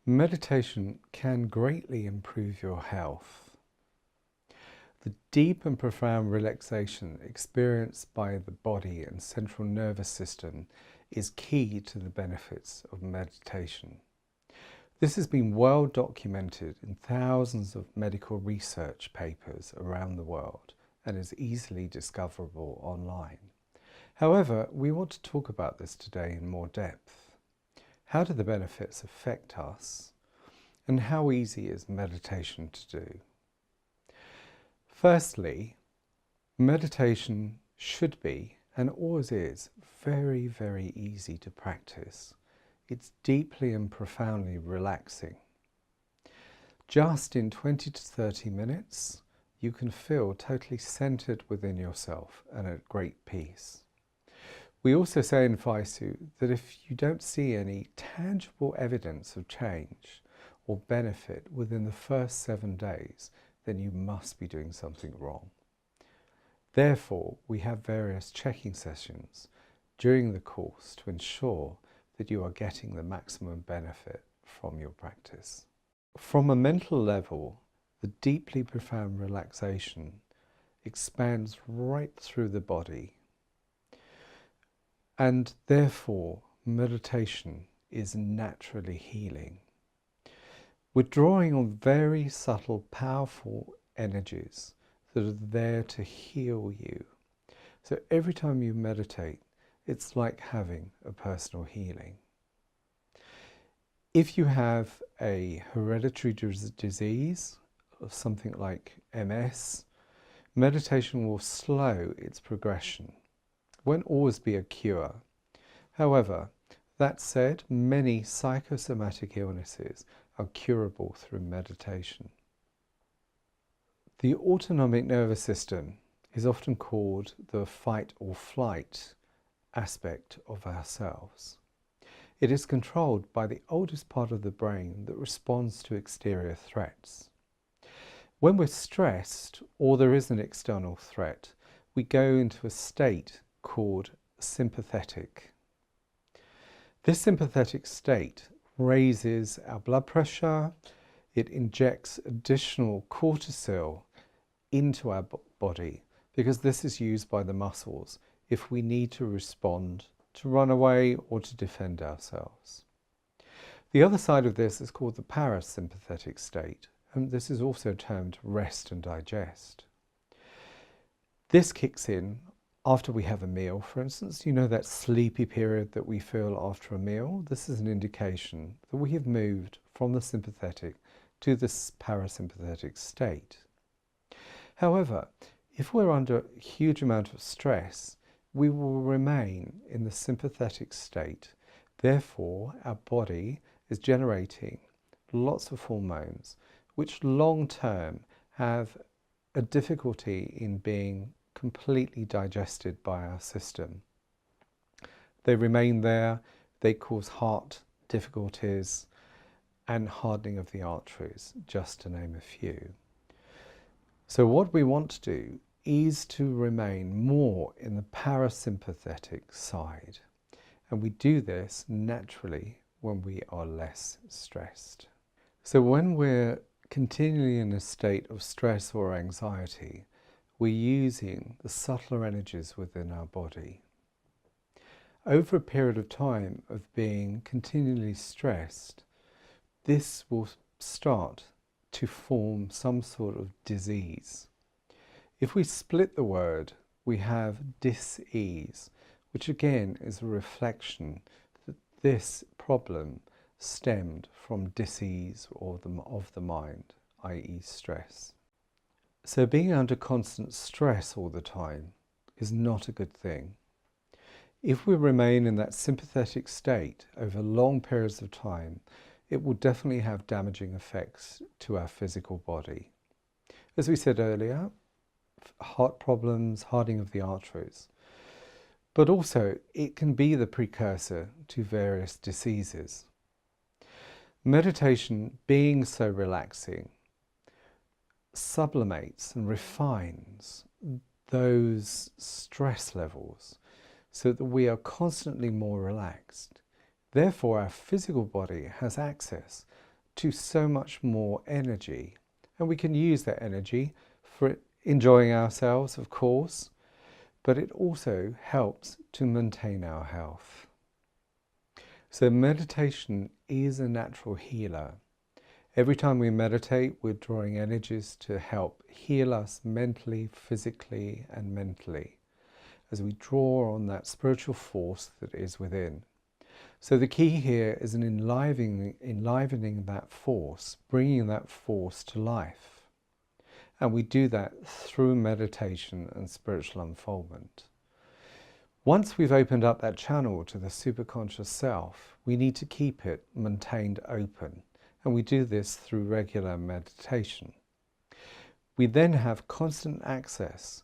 Meditation can greatly improve your health. The deep and profound relaxation experienced by the body and central nervous system is key to the benefits of meditation. This has been well documented in thousands of medical research papers around the world and is easily discoverable online. However, we want to talk about this today in more depth. How do the benefits affect us? And how easy is meditation to do? Firstly, meditation should be, and always is, very, very easy to practice. It's deeply and profoundly relaxing. Just in 20 to 30 minutes, you can feel totally centered within yourself and at great peace. We also say in Vaisu that if you don't see any tangible evidence of change or benefit within the first 7 days, then you must be doing something wrong. Therefore, we have various checking sessions during the course to ensure that you are getting the maximum benefit from your practice. From a mental level, the deeply profound relaxation expands right through the body, and therefore meditation is naturally healing. We're drawing on very subtle, powerful energies that are there to heal you. So every time you meditate, it's like having a personal healing. If you have a hereditary disease, or something like MS, meditation will slow its progression. It won't always be a cure. However, that said, many psychosomatic illnesses are curable through meditation. The autonomic nervous system is often called the fight or flight aspect of ourselves. It is controlled by the oldest part of the brain that responds to exterior threats. When we're stressed or there is an external threat, we go into a state called sympathetic. This sympathetic state raises our blood pressure, it injects additional cortisol into our body because this is used by the muscles if we need to respond, to run away or to defend ourselves. The other side of this is called the parasympathetic state, and this is also termed rest and digest. This kicks in after we have a meal, for instance. You know that sleepy period that we feel after a meal? This is an indication that we have moved from the sympathetic to this parasympathetic state. However, if we're under a huge amount of stress, we will remain in the sympathetic state. Therefore, our body is generating lots of hormones, which long term have a difficulty in being completely digested by our system. They remain there, they cause heart difficulties and hardening of the arteries, just to name a few. So what we want to do is to remain more in the parasympathetic side. And we do this naturally when we are less stressed. So when we're continually in a state of stress or anxiety, we're using the subtler energies within our body. Over a period of time of being continually stressed, this will start to form some sort of disease. If we split the word, we have dis-ease, which again is a reflection that this problem stemmed from dis-ease of the mind, i.e. stress. So being under constant stress all the time is not a good thing. If we remain in that sympathetic state over long periods of time, it will definitely have damaging effects to our physical body. As we said earlier, heart problems, hardening of the arteries, but also it can be the precursor to various diseases. Meditation, being so relaxing, sublimates and refines those stress levels so that we are constantly more relaxed. Therefore, our physical body has access to so much more energy. And we can use that energy for enjoying ourselves, of course, but it also helps to maintain our health. So meditation is a natural healer. Every time we meditate, we're drawing energies to help heal us mentally, physically, and mentally, as we draw on that spiritual force that is within. So the key here is an enlivening that force, bringing that force to life. And we do that through meditation and spiritual unfoldment. Once we've opened up that channel to the superconscious self, we need to keep it maintained open. And we do this through regular meditation. We then have constant access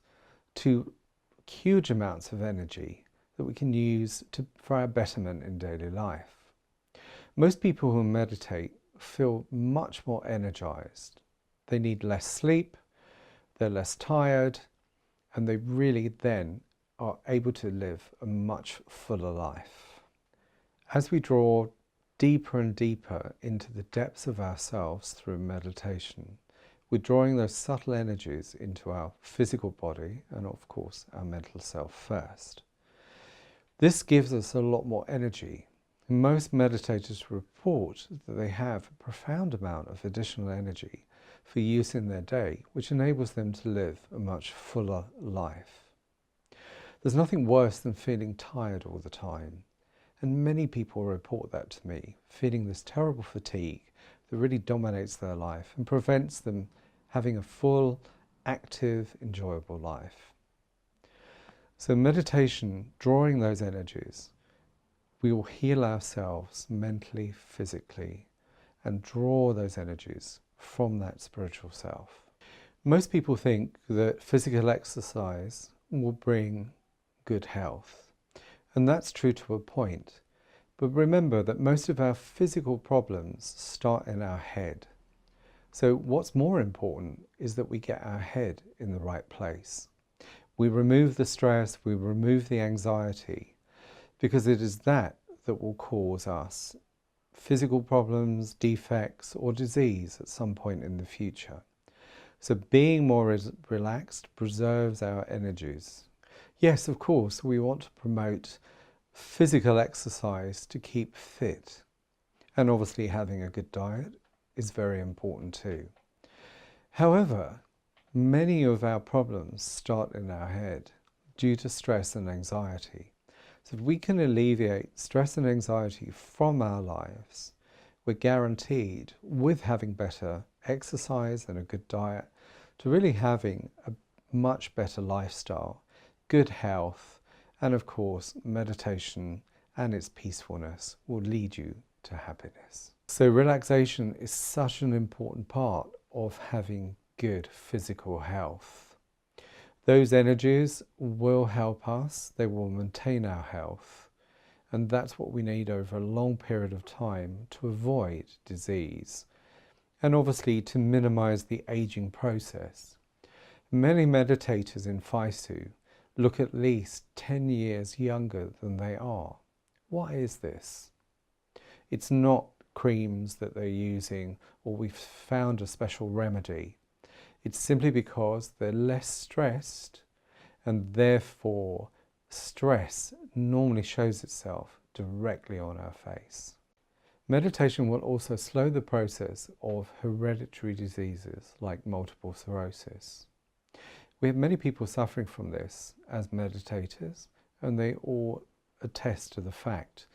to huge amounts of energy that we can use for our betterment in daily life. Most people who meditate feel much more energized. They need less sleep, they're less tired, and they really then are able to live a much fuller life. As we draw deeper and deeper into the depths of ourselves through meditation, we're drawing those subtle energies into our physical body and, of course, our mental self first. This gives us a lot more energy. Most meditators report that they have a profound amount of additional energy for use in their day, which enables them to live a much fuller life. There's nothing worse than feeling tired all the time. And many people report that to me, feeling this terrible fatigue that really dominates their life and prevents them having a full, active, enjoyable life. So meditation, drawing those energies, we will heal ourselves mentally, physically, and draw those energies from that spiritual self. Most people think that physical exercise will bring good health. And that's true to a point. But remember that most of our physical problems start in our head. So what's more important is that we get our head in the right place. We remove the stress, we remove the anxiety, because it is that that will cause us physical problems, defects, or disease at some point in the future. So being more relaxed preserves our energies. Yes, of course, we want to promote physical exercise to keep fit. And obviously having a good diet is very important too. However, many of our problems start in our head due to stress and anxiety. So if we can alleviate stress and anxiety from our lives, we're guaranteed, with having better exercise and a good diet, to really having a much better lifestyle, good health, and of course meditation and its peacefulness will lead you to happiness. So relaxation is such an important part of having good physical health. Those energies will help us, they will maintain our health, and that's what we need over a long period of time to avoid disease and obviously to minimize the aging process. Many meditators in Phaisu look at least 10 years younger than they are. Why is this? It's not creams that they're using or we've found a special remedy. It's simply because they're less stressed, and therefore stress normally shows itself directly on our face. Meditation will also slow the process of hereditary diseases like multiple sclerosis. We have many people suffering from this as meditators, and they all attest to the fact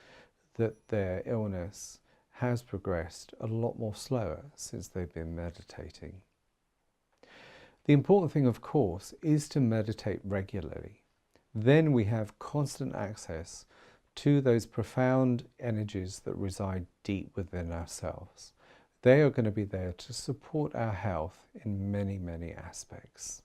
that their illness has progressed a lot more slower since they've been meditating. The important thing, of course, is to meditate regularly. Then we have constant access to those profound energies that reside deep within ourselves. They are going to be there to support our health in many, many aspects.